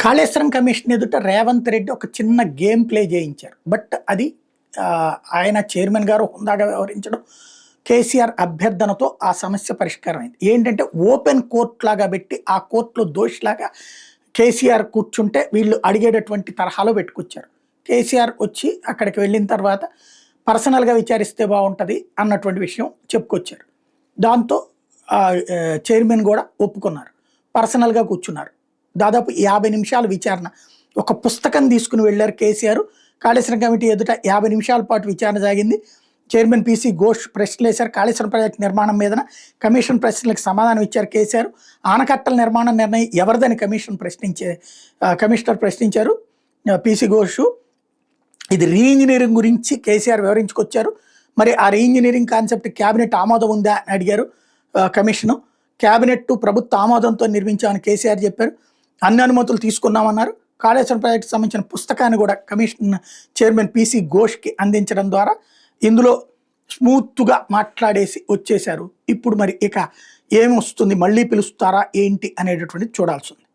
Kaleshwaram commission ఎదుట రేవంత్ రెడ్డి ఒక చిన్న గేమ్ ప్లే చేయించారు. బట్ అది ఆయన చైర్మన్ గారు హుందాగా వ్యవహరించడం, కేసీఆర్ అభ్యర్థనతో ఆ సమస్య పరిష్కారం అయింది. ఏంటంటే ఓపెన్ కోర్ట్ లాగా పెట్టి ఆ కోర్టులో దోషిలాగా కేసీఆర్ కూర్చుంటే వీళ్ళు అడిగేటటువంటి తరహాలో పెట్టుకొచ్చారు. కేసీఆర్ వచ్చి అక్కడికి వెళ్ళిన తర్వాత పర్సనల్గా విచారిస్తే బాగుంటుంది అన్నటువంటి విషయం చెప్పుకొచ్చారు. దాంతో చైర్మన్ కూడా ఒప్పుకున్నారు. పర్సనల్గా కూర్చున్నారు. దాదాపు 50 నిమిషాల విచారణ. ఒక పుస్తకం తీసుకుని వెళ్ళారు కేసీఆర్. కాళేశ్వరం కమిటీ ఎదుట 50 నిమిషాల పాటు విచారణ సాగింది. చైర్మన్ పీసీ ఘోష్ ప్రశ్నలు వేశారు. కాళేశ్వరం ప్రాజెక్టు నిర్మాణం మీద కమిషన్ ప్రశ్నలకు సమాధానం ఇచ్చారు కేసీఆర్. ఆనకట్టల నిర్మాణం నిర్ణయం ఎవరిదని కమిషనర్ ప్రశ్నించారు పీసీ ఘోష్. ఇది రీఇంజనీరింగ్ గురించి కేసీఆర్ వివరించుకొచ్చారు. మరి ఆ రీఇంజనీరింగ్ కాన్సెప్ట్ క్యాబినెట్ ఆమోదం ఉందా అని అడిగారు కమిషను. క్యాబినెట్ ప్రభుత్వ ఆమోదంతో నిర్మించామని కేసీఆర్ చెప్పారు. అన్ని అనుమతులు తీసుకున్నామన్నారు. కాళేశ్వరం ప్రాజెక్టు సంబంధించిన పుస్తకాన్ని కూడా కమిషన్ చైర్మన్ పీసీ ఘోష్కి అందించడం ద్వారా ఇందులో స్మూత్గా మాట్లాడేసి వచ్చేశారు. ఇప్పుడు మరి ఇక ఏమొస్తుంది, మళ్ళీ పిలుస్తారా ఏంటి అనేటటువంటిది చూడాల్సి ఉంది.